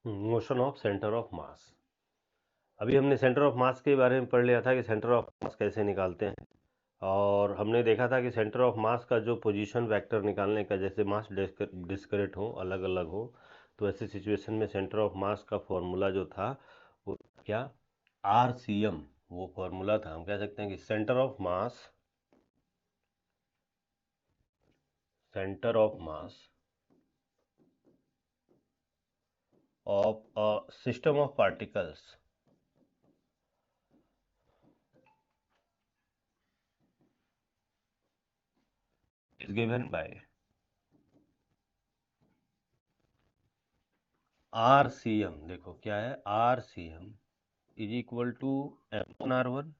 Motion of centre of मास। अभी हमने centre of मास के बारे में पढ़ लिया था कि सेंटर ऑफ मास कैसे निकालते हैं, और हमने देखा था कि सेंटर ऑफ मास का जो पोजीशन वेक्टर निकालने का, जैसे मास डिस्क्रीट हो, अलग अलग हो, तो ऐसी सिचुएशन में सेंटर ऑफ मास का फॉर्मूला जो था वो क्या, RCM, वो फॉर्मूला था। हम कह सकते हैं कि centre of mass of a system of particles is given by RCM। देखो क्या है, RCM is equal to M1R1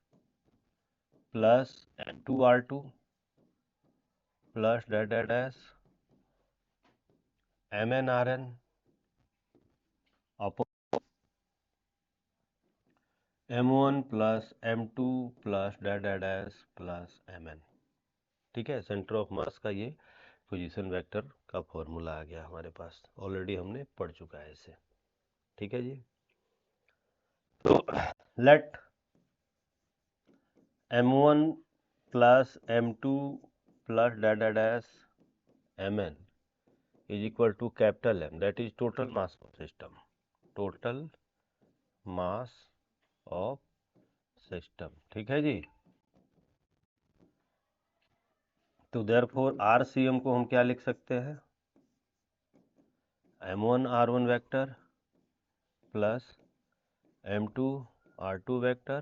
plus M2R2 plus dash dash dash MnRn upon M1 plus M2 plus dash dash dash plus Mn। ठीक है, centre of mass का ये position vector का formula आ गया हमारे पास, ऑलरेडी हमने पढ़ चुका है इसे। ठीक है जी। तो let M1 plus M2 plus dash dash dash Mn is equal to capital M, that is total mass of system, total mass of system। ठीक है जी। तो देयरफॉर RCM को हम क्या लिख सकते हैं, M1R1 vector plus M2R2 vector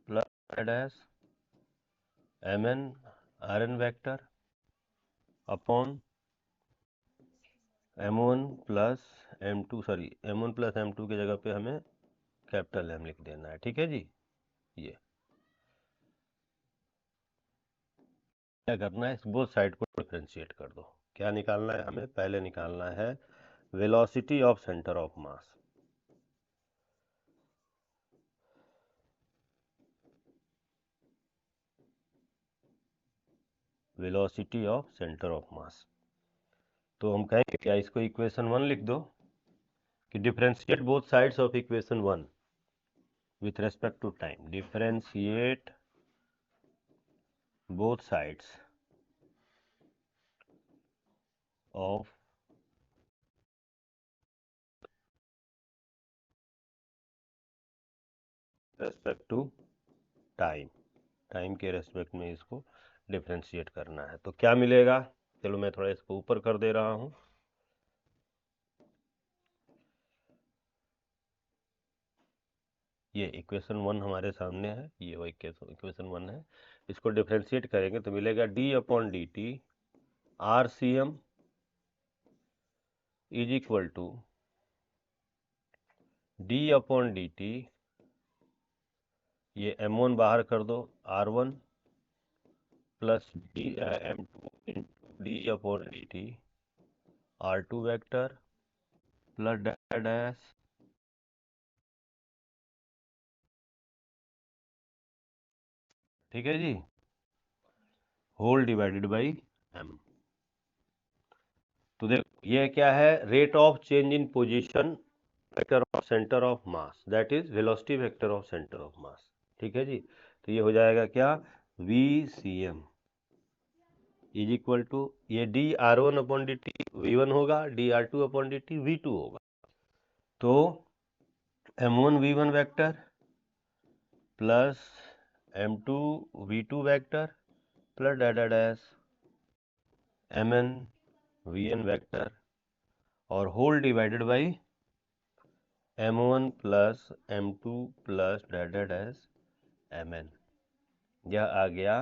plus dash MnRn vector upon M1 plus M2 की जगह पे हमें कैपिटल M लिख देना है। ठीक है जी। ये क्या करना है, इस बोथ साइड को डिफरेंशिएट कर दो। क्या निकालना है हमें, पहले निकालना है velocity of centre of mass. Velocity of centre of mass, तो हम कहेंगे क्या, इसको इक्वेशन 1 लिख दो कि differentiate both sides of equation 1 with respect to time. Differentiate both sides of respect to time, time के रेस्पेक्ट में इसको डिफरेंशिएट करना है। तो क्या मिलेगा, चलो मैं थोड़ा इसको ऊपर कर दे रहा हूँ। ये इक्वेशन 1 हमारे सामने है, ये वो इक्वेशन 1 है। इसको डिफरेंशिएट करेंगे तो मिलेगा d/dt RCM is equal to d/dt, ये M1 बाहर कर दो, R1 plus M2 into d/dt R2 vector plus dash. ठीक है जी, होल डिवाइडेड बाई M। तो देखो ये क्या है, rate of change in position vector of centre of mass, that is velocity vector of centre of mass. ठीक है जी। तो ये हो जाएगा क्या, VCM इज इक्वल टू, ये dR1/dt V1 होगा, dR2/dt V2 होगा। तो M1 V1 vector plus M2 V2 vector plus dash dash Mn Vn vector और whole divided by M1 plus M2 plus dash dash Mn। यह आ गया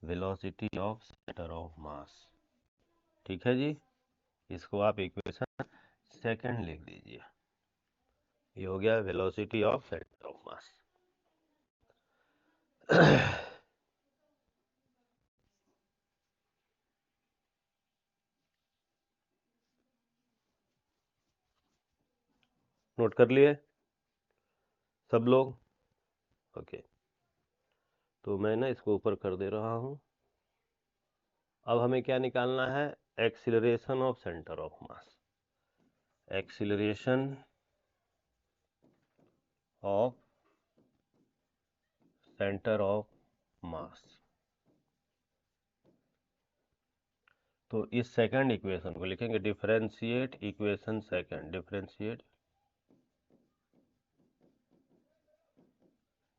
velocity of centre of mass. ठीक है जी। इसको आप इक्वेशन सेकंड लिख दीजिए। ये हो गया velocity of centre of mass. Note कर लिए सब लोग, ओके। तो मैं ना इसको ऊपर कर दे रहा हूँ। अब हमें क्या निकालना है, acceleration of centre of mass. Acceleration of centre of mass. तो इस सेकंड इक्वेशन को लिखेंगे differentiate equation second, differentiate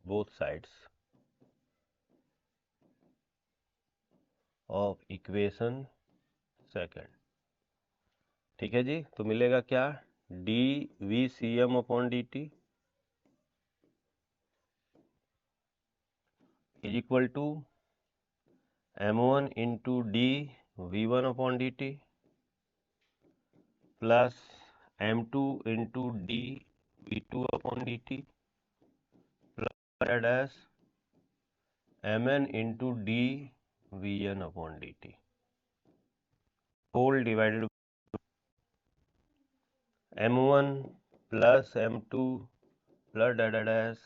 both sides of equation second. ठीक है जी। तो मिलेगा क्या, D V C M upon D T is equal to m1 into D V one upon D T plus m2 into D V two upon D T plus mn into D V N upon D T whole divided m1 plus m2 plus dash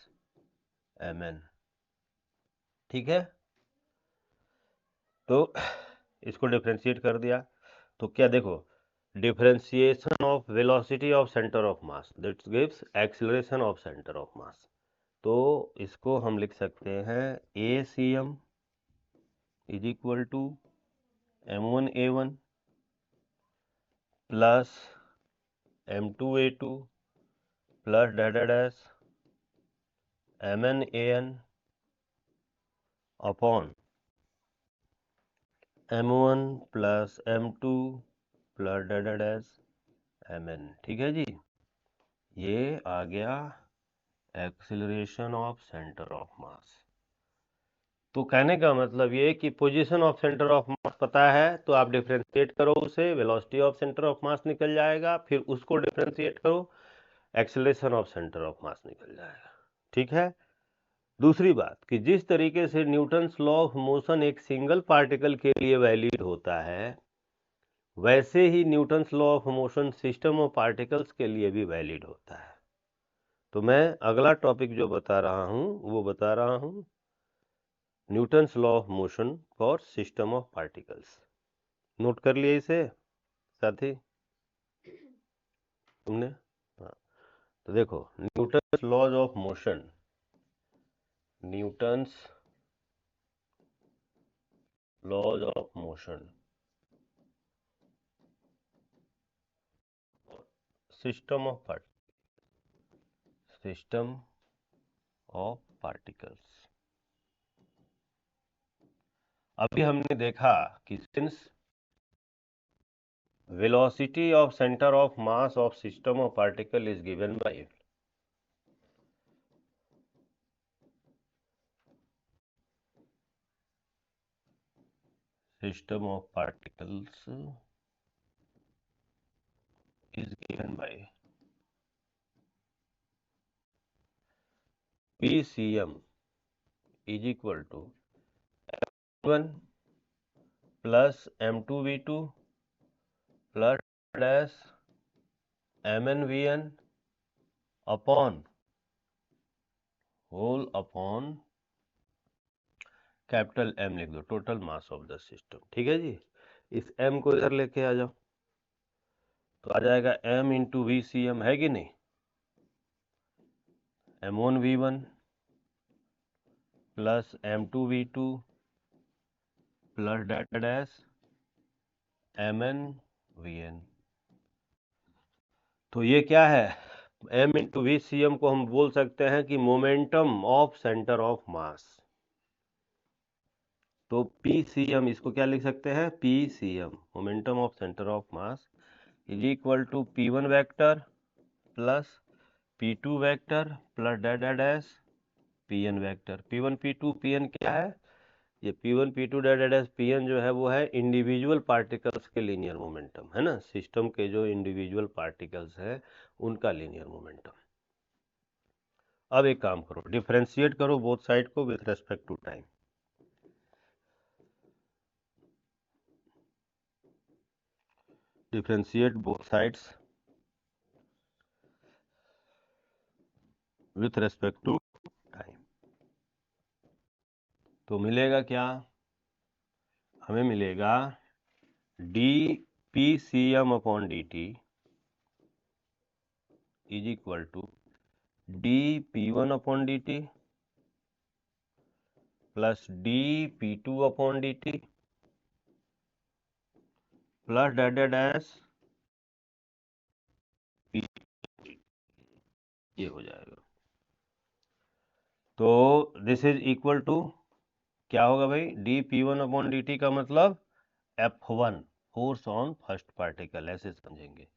mn। ठीक है। तो इसको differentiate कर दिया तो क्या, देखो, differentiation of velocity of centre of mass that gives acceleration of centre of mass. तो इसको हम लिख सकते हैं A C M is equal to m1 a1 plus m2 a2 plus dash mn upon m1 plus m2 plus dash mn। ठीक है जी। ये आ गया acceleration of centre of mass. तो कहने का मतलब ये कि position of centre of mass पता है तो आप डिफरेंशिएट करो उसे, वेलोसिटी ऑफ सेंटर ऑफ मास निकल जाएगा, फिर उसको डिफरेंशिएट करो, एक्सीलरेशन ऑफ सेंटर ऑफ मास निकल जाएगा। ठीक है। दूसरी बात कि जिस तरीके से न्यूटन्स लॉ ऑफ मोशन एक सिंगल पार्टिकल के लिए वैलिड होता है, वैसे ही Newton's law of motion system of particles के लिए भी वैलिड होता है। तो मैं अगला टॉपिक जो बता रहा हूं वो बता रहा हूं Newton's law of motion for system of particles. Note कर लिए इसे साथी तुमने? हाँ। तो देखो, Newton's laws of motion, Newton's laws of motion system of particles. अभी हमने देखा कि since velocity of center of mass of system of particle is given by system of particles is given by PCM is equal to m1 plus m2v2 plus dash mnvn upon whole upon capital M लिख दो, total mass of the system. ठीक है जी। इस M को इधर लेके आ जाओ तो आ जाएगा m into V C M, है कि नहीं, m1v1 plus m2v2 plus dash mn/vn। तो ये क्या है, m into V C M को हम बोल सकते हैं कि momentum of centre of mass. तो पी सी एम, इसको क्या लिख सकते हैं, P C M momentum of centre of mass is equal to p1 vector plus p2 vector plus dash pn vector. p1 p2 pn क्या है, ये p1 p2 dash pn जो है वो है इंडिविजुअल पार्टिकल्स के लीनियर मोमेंटम, है ना, सिस्टम के जो इंडिविजुअल पार्टिकल्स हैं उनका लीनियर मोमेंटम। अब एक काम करो, डिफरेंशिएट करो बोथ साइड को with respect to time. Differentiate both sides with respect to time. तो मिलेगा क्या, हमें मिलेगा D P C M upon D T is equal to dp1/dt plus dp2/dt plus dead dash p, ये हो जाएगा। तो दिस इज इक्वल टू क्या होगा भाई, dp1/dt का मतलब F1 force on first particle, ऐसे समझेंगे।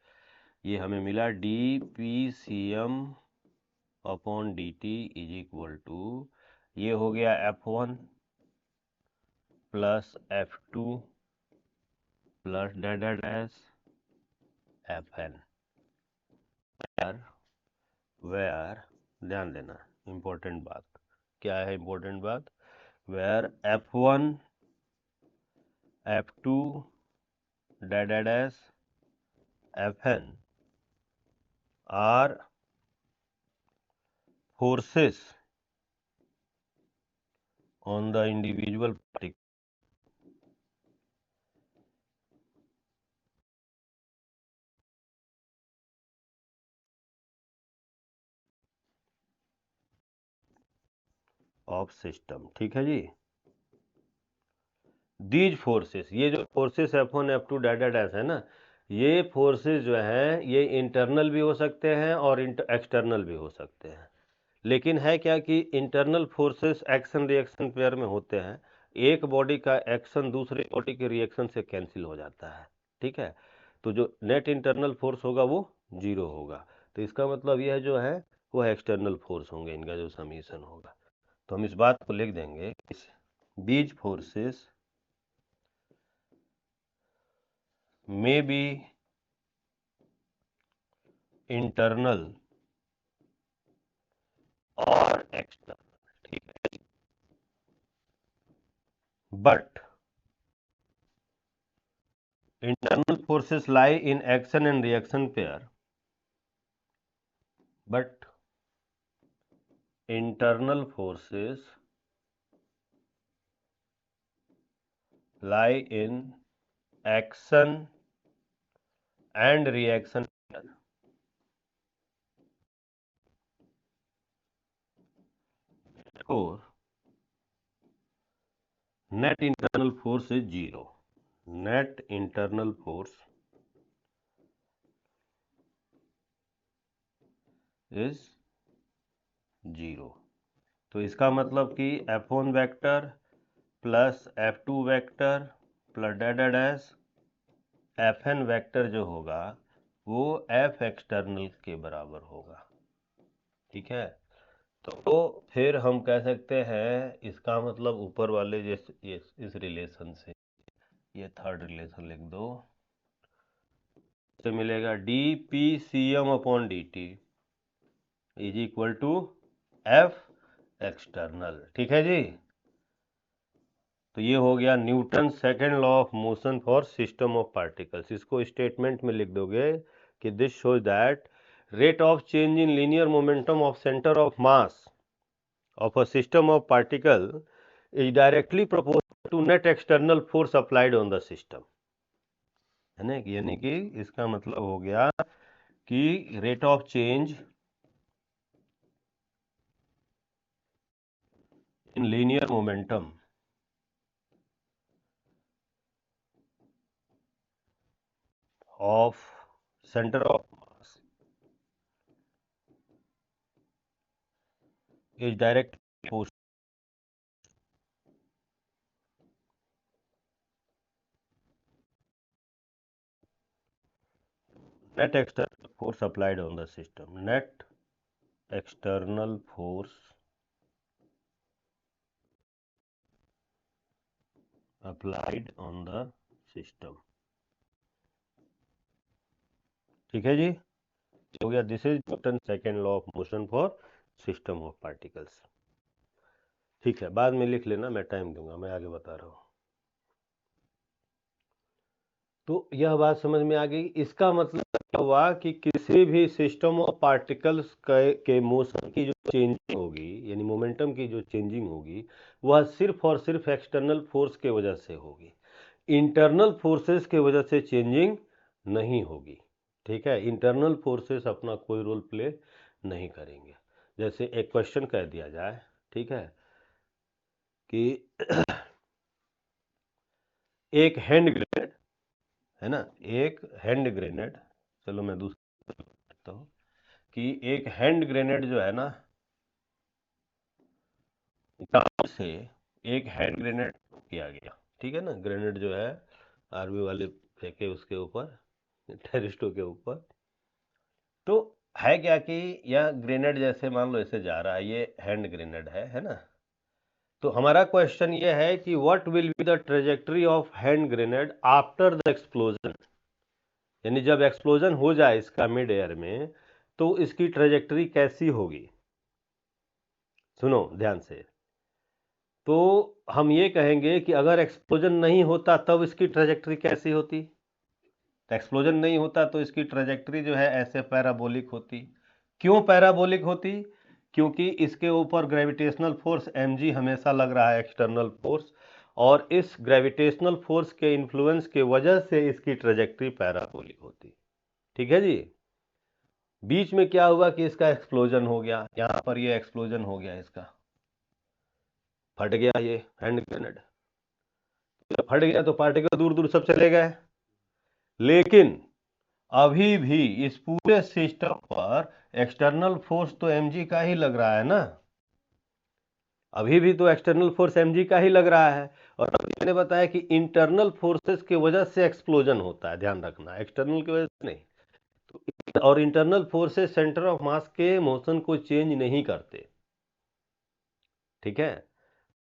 ये हमें मिला dpcm/dt इज इक्वल टू, ये हो गया F1 plus F2 plus dead dash Fn, where ध्यान देना इंपॉर्टेंट बात, क्या है इंपॉर्टेंट बात, where F1 F2 dead dash Fn are forces on the individual particle of system. ठीक है जी, दीज फोर्सेस, ये जो forces F1 F2 dead dash है ना, ये फोर्सेस जो हैं ये इंटरनल भी हो सकते हैं और एक्सटर्नल भी हो सकते हैं। लेकिन है क्या कि internal forces action reaction pair में होते हैं, एक बॉडी का एक्शन दूसरे बॉडी के रिएक्शन से कैंसिल हो जाता है। ठीक है, तो जो नेट इंटरनल फोर्स होगा वो 0 होगा। तो इसका मतलब यह जो है वो एक्सटर्नल फोर्स होंगे, इनका जो समीशन होगा। तो हम इस बात को लिख देंगे, these forces may be internal or external, ठीक है, but internal forces lie in action and reaction pair, but internal forces lie in action and reaction pair. Therefore, net internal force is 0. Net internal force is 0. तो इसका मतलब कि F1 vector plus F2 vector plus dead dash Fn vector जो होगा वो F external के बराबर होगा। ठीक है, तो फिर हम कह सकते हैं इसका मतलब ऊपर वाले जैसे इस रिलेशन से, ये थर्ड रिलेशन लिख दो, तो मिलेगा dpcm/dt is equal to F external. ठीक है जी, तो ये हो गया Newton second law of motion for system of particles. इसको स्टेटमेंट में लिख दोगे कि this shows that rate of change in linear momentum of center of mass of a system of particle is directly proportional to net external force applied on the system, है ना। यानी कि इसका मतलब हो गया कि rate of change in linear momentum of center of mass is directly proportional net external force applied on the system. Net external force applied on the system। ठीक है जी, हो गया, this is Newton second law of motion for system of particles. ठीक है, बाद में लिख लेना, मैं टाइम दूंगा, मैं आगे बता रहा हूँ। तो यह बात समझ में आ गई। इसका मतलब क्या हुआ कि किसी भी सिस्टम ऑफ पार्टिकल्स के मोशन की जो चेंजिंग होगी, यानी मोमेंटम की जो चेंजिंग होगी, वह सिर्फ और सिर्फ एक्सटर्नल फोर्स के वजह से होगी, इंटरनल फोर्सेस के वजह से चेंजिंग नहीं होगी। ठीक है, इंटरनल फोर्सेस अपना कोई रोल प्ले नहीं करेंगे। जैसे एक क्वेश्चन कह दिया जाए, ठीक है, कि एक हैंड ग्रेनेड है ना, एक हैंड ग्रेनेड, चलो मैं दूसरा कहता हूँ कि एक हैंड ग्रेनेड जो है ना, ग्राउंड से एक हैंड ग्रेनेड किया गया, ठीक है ना, ग्रेनेड जो है आर्मी वाले फेंके उसके ऊपर, टेररिस्टों के ऊपर। तो है क्या कि यह ग्रेनेड जैसे मान लो ऐसे जा रहा है, ये हैंड ग्रेनेड है ना। तो हमारा क्वेश्चन ये है कि what will be the trajectory of hand grenade after the explosion, यानी जब एक्सप्लोजन हो जाए इसका मिड एयर में तो इसकी ट्रेजेक्टरी कैसी होगी। सुनो ध्यान से। तो हम ये कहेंगे कि अगर एक्सप्लोजन नहीं होता तब इसकी ट्रेजेक्टरी कैसी होती। एक्सप्लोजन नहीं होता तो इसकी ट्रेजेक्टरी जो है ऐसे पैराबोलिक होती। क्यों पैराबोलिक होती? क्योंकि इसके ऊपर ग्रेविटेशनल फोर्स mg हमेशा लग रहा है, एक्सटर्नल फोर्स, और इस ग्रेविटेशनल फोर्स के इन्फ्लुएंस के वजह से इसकी ट्रेजेक्टरी पैराबोलिक होती। ठीक है जी। बीच में क्या हुआ कि इसका एक्सप्लोजन हो गया, यहां पर ये एक्सप्लोजन हो गया, इसका फट गया ये हैंड ग्रेनेड। जब फट गया तो पार्टिकल दूर दूर सब चले गए, लेकिन अभी भी इस पूरे सिस्टम पर एक्सटर्नल फोर्स तो mg का ही लग रहा है ना, अभी भी तो एक्सटर्नल फोर्स mg का ही लग रहा है। और अभी मैंने बताया कि इंटरनल फोर्सेस की वजह से एक्सप्लोजन होता है, ध्यान रखना, एक्सटर्नल की वजह से नहीं। और इंटरनल फोर्सेस सेंटर ऑफ मास के मोशन को चेंज नहीं करते, ठीक है।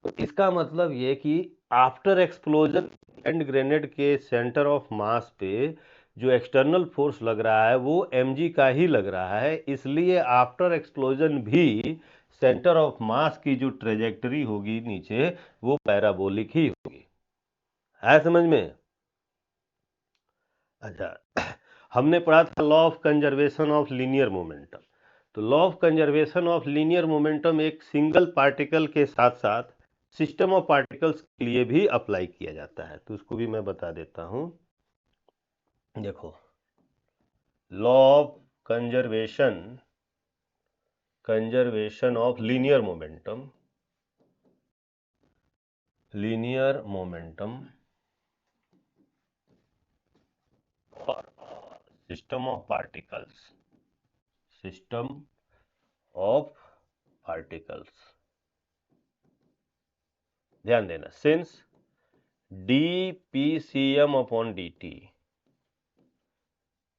तो इसका मतलब ये कि आफ्टर एक्सप्लोजन हैंड ग्रेनेड के सेंटर ऑफ मास पे जो एक्सटर्नल फोर्स लग रहा है वो mg का ही लग रहा है, इसलिए आफ्टर एक्सप्लोजन भी सेंटर ऑफ मास की जो ट्रेजेक्टरी होगी नीचे वो पैराबोलिक ही होगी। है समझ में? अच्छा, हमने पढ़ा था law of conservation of linear momentum. तो law of conservation of linear momentum एक सिंगल पार्टिकल के साथ साथ सिस्टम ऑफ पार्टिकल्स के लिए भी अप्लाई किया जाता है, तो उसको भी मैं बता देता हूं। देखो, law of conservation conservation of linear momentum for system of particles, ध्यान देना, since dpcm upon dt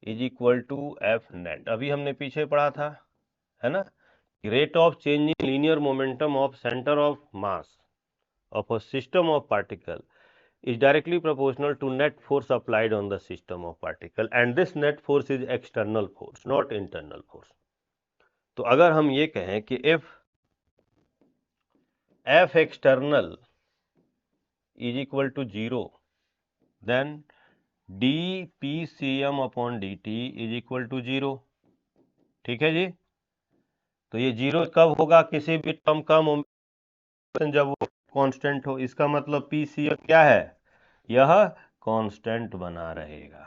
is equal to F net, अभी हमने पीछे पढ़ा था, है ना, rate of change in linear momentum of centre of mass of a system of particle is directly proportional to net force applied on the system of particle, and this net force is external force, not internal force. तो अगर हम ये कहें कि if F external is equal to 0, then dpcm upon dt is equal to 0, ठीक है जी। तो ये जीरो कब होगा? किसी भी टर्म का मोमेंटम जब वो कांस्टेंट हो, इसका मतलब pcm क्या है? यह कांस्टेंट बना रहेगा,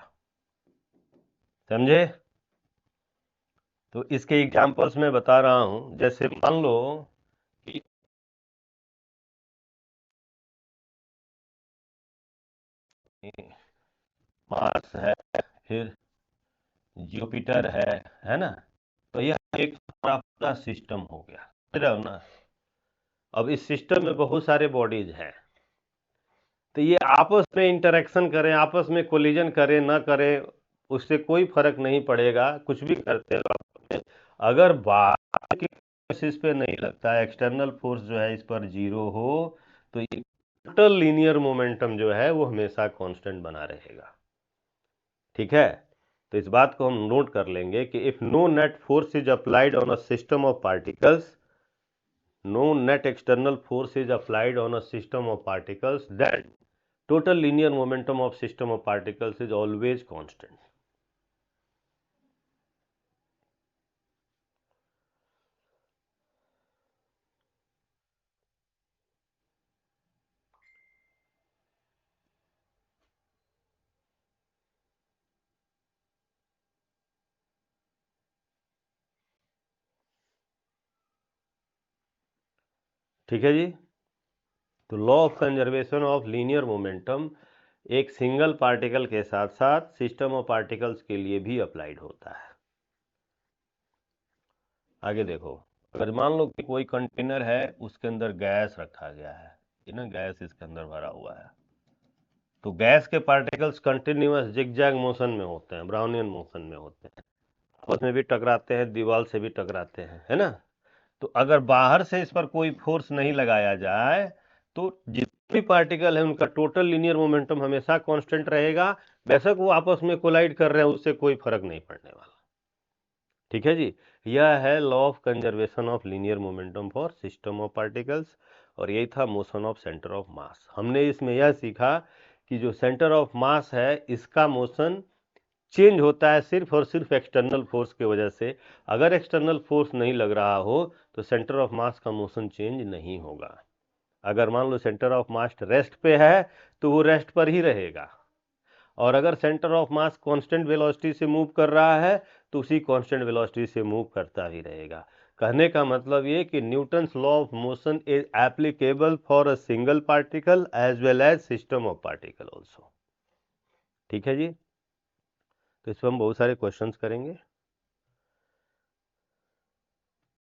समझे? तो इसके एग्जांपल्स मैं बता रहा हूं, जैसे मान लो कि मार्स है, फिर जुपिटर है ना, तो यह एक पूरा सिस्टम हो गया, समझ रहे हो ना। अब इस सिस्टम में बहुत सारे बॉडीज हैं, तो ये आपस में इंटरेक्शन करें, आपस में कोलिजन करें ना करें, उससे कोई फर्क नहीं पड़ेगा, कुछ भी करते रहो, अगर बाहर की बेसिस पे नहीं लगता, एक्सटर्नल फोर्स जो है इस पर जीरो हो, तो ये टोटल लीनियर मोमेंटम जो है वो हमेशा कांस्टेंट बना रहेगा, ठीक है। तो इस बात को हम नोट कर लेंगे कि if no net force is applied on a system of particles, no net external force is applied on a system of particles, then total linear momentum of system of particles is always constant. ठीक है जी। तो law of conservation of linear momentum एक single particle के साथ साथ system of particles के लिए भी अप्लाइड होता है। आगे देखो, अगर मान लो कि कोई कंटेनर है, उसके अंदर गैस रखा गया है, ये ना गैस इसके अंदर भरा हुआ है, तो गैस के पार्टिकल्स कंटिन्यूअस जिगजैग मोशन में होते हैं, ब्राउनियन मोशन में होते हैं, आपस में भी टकराते हैं, दीवार से भी टकराते हैं, है ना। तो अगर बाहर से इस पर कोई फोर्स नहीं लगाया जाए तो जितने भी पार्टिकल है उनका टोटल लीनियर मोमेंटम हमेशा कांस्टेंट रहेगा, बेशक वो आपस में कोलाइड कर रहे हैं, उससे कोई फर्क नहीं पड़ने वाला। ठीक है जी। यह है law of conservation of linear momentum for system of particles, और यही था मोशन ऑफ सेंटर ऑफ मास। हमने इसमें यह सीखा कि जो सेंटर ऑफ मास है इसका मोशन चेंज होता है सिर्फ और सिर्फ एक्सटर्नल फोर्स की वजह से। अगर एक्सटर्नल फोर्स नहीं लग रहा हो तो सेंटर ऑफ मास का मोशन चेंज नहीं होगा। अगर मान लो सेंटर ऑफ मास रेस्ट पे है तो वो रेस्ट पर ही रहेगा, और अगर centre of mass constant velocity से मूव कर रहा है तो उसी कांस्टेंट वेलोसिटी से मूव करता ही रहेगा। कहने का मतलब ये कि Newton's law of motion is applicable for a single particle as well as system of particle also. ठीक है जी। तो इस पर हम बहुत सारे क्वेश्चंस करेंगे।